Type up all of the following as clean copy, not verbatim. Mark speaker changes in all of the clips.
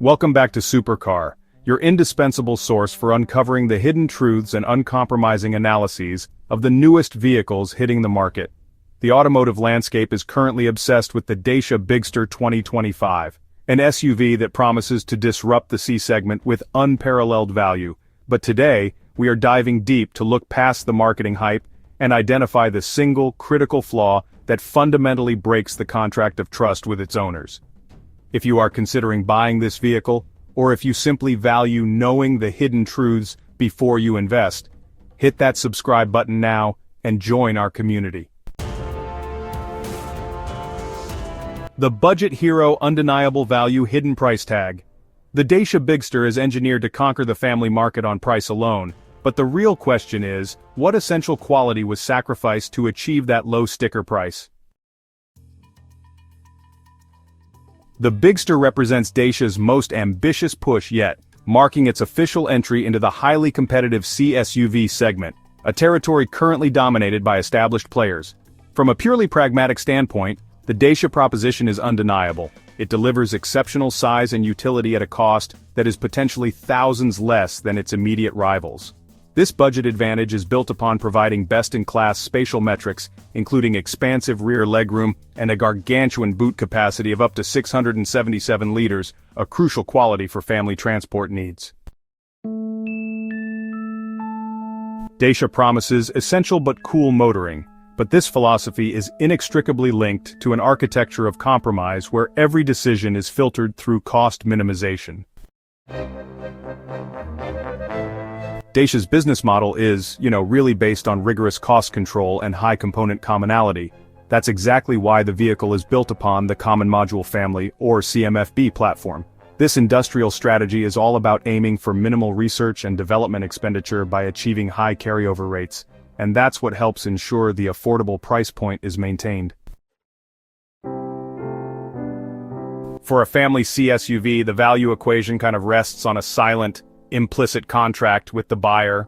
Speaker 1: Welcome back to Supercar, your indispensable source for uncovering the hidden truths and uncompromising analyses of the newest vehicles hitting the market. The automotive landscape is currently obsessed with the Dacia Bigster 2025, an SUV that promises to disrupt the C-segment with unparalleled value. But today, we are diving deep to look past the marketing hype and identify the single critical flaw that fundamentally breaks the contract of trust with its owners. If you are considering buying this vehicle, or if you simply value knowing the hidden truths before you invest, hit that subscribe button now and join our community. The budget hero undeniable value hidden price tag. The Dacia Bigster is engineered to conquer the family market on price alone, but the real question is, what essential quality was sacrificed to achieve that low sticker price? The Bigster represents Dacia's most ambitious push yet, marking its official entry into the highly competitive C-SUV segment, a territory currently dominated by established players. From a purely pragmatic standpoint, the Dacia proposition is undeniable. It delivers exceptional size and utility at a cost that is potentially thousands less than its immediate rivals. This budget advantage is built upon providing best-in-class spatial metrics, including expansive rear legroom and a gargantuan boot capacity of up to 677 liters, a crucial quality for family transport needs. Dacia promises essential but cool motoring, but this philosophy is inextricably linked to an architecture of compromise where every decision is filtered through cost minimization. Dacia's business model is, really based on rigorous cost control and high component commonality. That's exactly why the vehicle is built upon the Common Module Family, or CMF-B Platform. This industrial strategy is all about aiming for minimal research and development expenditure by achieving high carryover rates, and that's what helps ensure the affordable price point is maintained. For a family C-SUV, the value equation kind of rests on a silent, implicit contract with the buyer.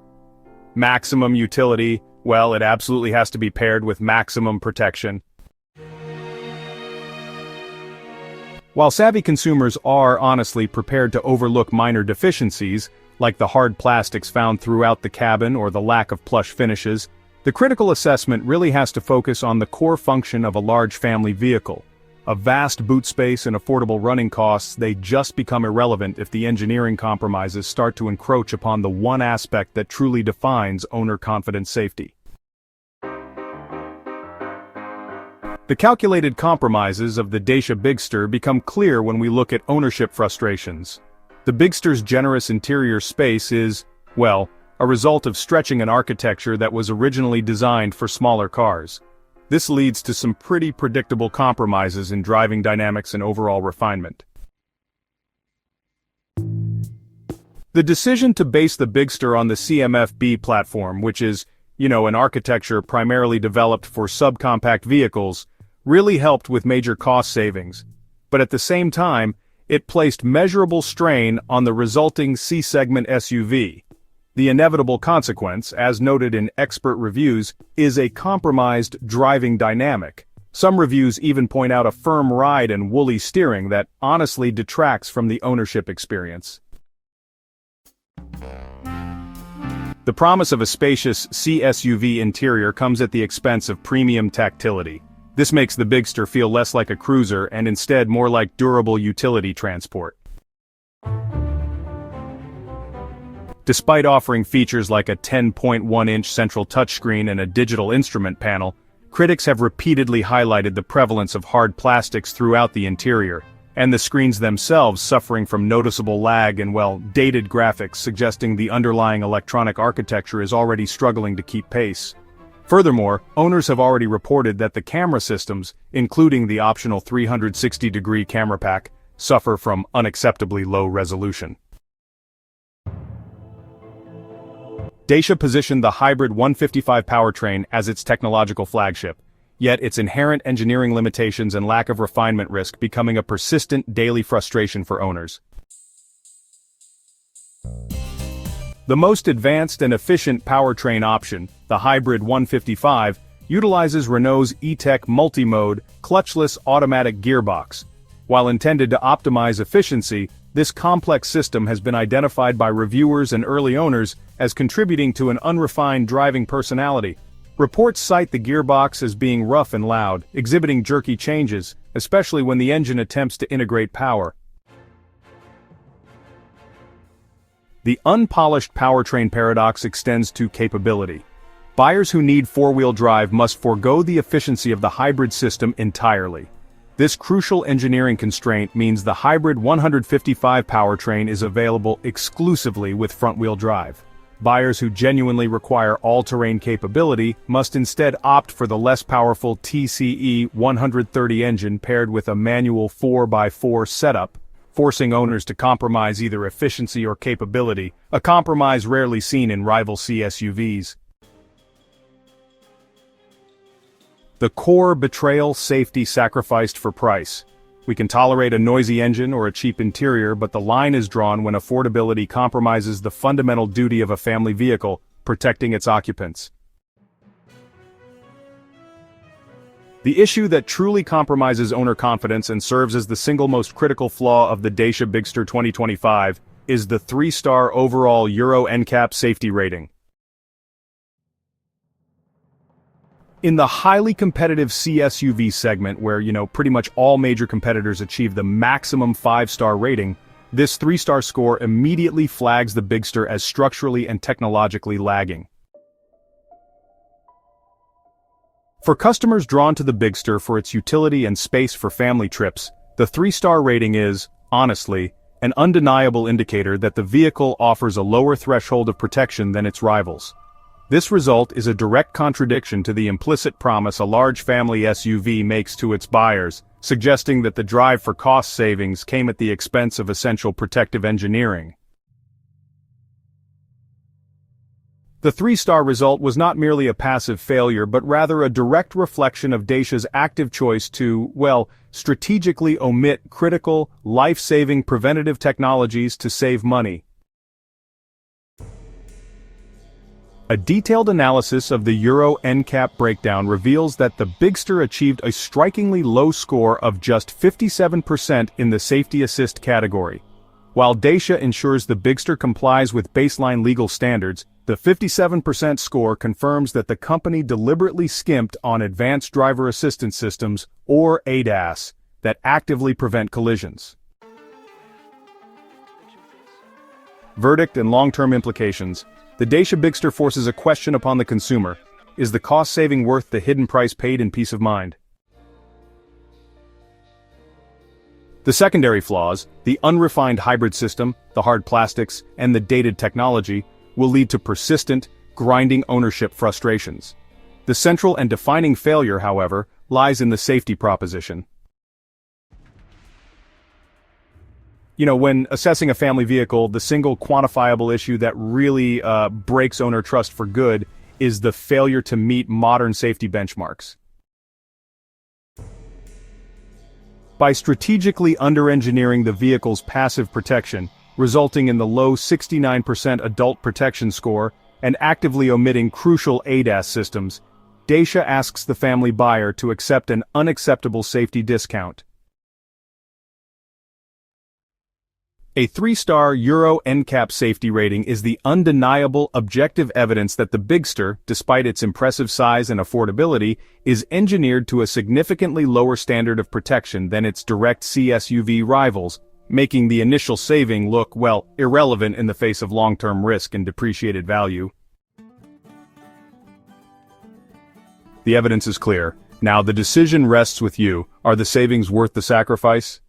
Speaker 1: Maximum utility, well, it absolutely has to be paired with maximum protection. While savvy consumers are honestly prepared to overlook minor deficiencies, like the hard plastics found throughout the cabin or the lack of plush finishes, the critical assessment really has to focus on the core function of a large family vehicle. A vast boot space and affordable running costs, they just become irrelevant if the engineering compromises start to encroach upon the one aspect that truly defines owner-confident safety. The calculated compromises of the Dacia Bigster become clear when we look at ownership frustrations. The Bigster's generous interior space is, well, a result of stretching an architecture that was originally designed for smaller cars. This leads to some pretty predictable compromises in driving dynamics and overall refinement. The decision to base the Bigster on the CMF-B platform, which is, an architecture primarily developed for subcompact vehicles, really helped with major cost savings. But at the same time, it placed measurable strain on the resulting C-segment SUV. The inevitable consequence, as noted in expert reviews, is a compromised driving dynamic. Some reviews even point out a firm ride and woolly steering that honestly detracts from the ownership experience. The promise of a spacious C-SUV interior comes at the expense of premium tactility. This makes the Bigster feel less like a cruiser and instead more like durable utility transport. Despite offering features like a 10.1-inch central touchscreen and a digital instrument panel, critics have repeatedly highlighted the prevalence of hard plastics throughout the interior, and the screens themselves suffering from noticeable lag and, dated graphics suggesting the underlying electronic architecture is already struggling to keep pace. Furthermore, owners have already reported that the camera systems, including the optional 360-degree camera pack, suffer from unacceptably low resolution. Dacia positioned the hybrid 155 powertrain as its technological flagship, yet its inherent engineering limitations and lack of refinement risk becoming a persistent daily frustration for owners. The most advanced and efficient powertrain option, the hybrid 155, utilizes Renault's E-Tech multi-mode, clutchless automatic gearbox, While intended to optimize efficiency, this complex system has been identified by reviewers and early owners as contributing to an unrefined driving personality. Reports cite the gearbox as being rough and loud, exhibiting jerky changes, especially when the engine attempts to integrate power. The unpolished powertrain paradox extends to capability. Buyers who need four-wheel drive must forego the efficiency of the hybrid system entirely. This crucial engineering constraint means the hybrid 155 powertrain is available exclusively with front-wheel drive. Buyers who genuinely require all-terrain capability must instead opt for the less powerful TCE 130 engine paired with a manual 4x4 setup, forcing owners to compromise either efficiency or capability, a compromise rarely seen in rival C-SUVs. The core betrayal safety sacrificed for price. We can tolerate a noisy engine or a cheap interior, but the line is drawn when affordability compromises the fundamental duty of a family vehicle, protecting its occupants. The issue that truly compromises owner confidence and serves as the single most critical flaw of the Dacia Bigster 2025 is the 3-star overall Euro NCAP Safety Rating. In the highly competitive C-SUV segment where, pretty much all major competitors achieve the maximum 5-star rating, this 3-star score immediately flags the Bigster as structurally and technologically lagging. For customers drawn to the Bigster for its utility and space for family trips, the 3-star rating is, honestly, an undeniable indicator that the vehicle offers a lower threshold of protection than its rivals. This result is a direct contradiction to the implicit promise a large family SUV makes to its buyers, suggesting that the drive for cost savings came at the expense of essential protective engineering. The 3-star result was not merely a passive failure but rather a direct reflection of Dacia's active choice to, strategically omit critical, life-saving preventative technologies to save money. A detailed analysis of the Euro NCAP breakdown reveals that the Bigster achieved a strikingly low score of just 57% in the Safety Assist category. While Dacia ensures the Bigster complies with baseline legal standards, the 57% score confirms that the company deliberately skimped on advanced driver assistance systems, or ADAS, that actively prevent collisions. Verdict and long-term implications. The Dacia Bigster forces a question upon the consumer. Is the cost saving worth the hidden price paid in peace of mind? The secondary flaws, the unrefined hybrid system, the hard plastics, and the dated technology, will lead to persistent, grinding ownership frustrations. The central and defining failure, however, lies in the safety proposition. When assessing a family vehicle, the single quantifiable issue that really breaks owner trust for good is the failure to meet modern safety benchmarks. By strategically under-engineering the vehicle's passive protection, resulting in the low 69% adult protection score, and actively omitting crucial ADAS systems, Dacia asks the family buyer to accept an unacceptable safety discount. A 3-star Euro NCAP safety rating is the undeniable objective evidence that the Bigster, despite its impressive size and affordability, is engineered to a significantly lower standard of protection than its direct C-SUV rivals, making the initial saving look, irrelevant in the face of long-term risk and depreciated value. The evidence is clear. Now the decision rests with you. Are the savings worth the sacrifice?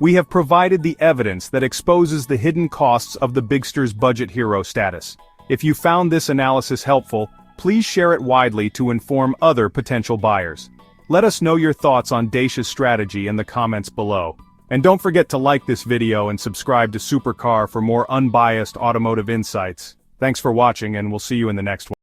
Speaker 1: We have provided the evidence that exposes the hidden costs of the Bigster's budget hero status. If you found this analysis helpful, please share it widely to inform other potential buyers. Let us know your thoughts on Dacia's strategy in the comments below. And don't forget to like this video and subscribe to Supercar for more unbiased automotive insights. Thanks for watching, and we'll see you in the next one.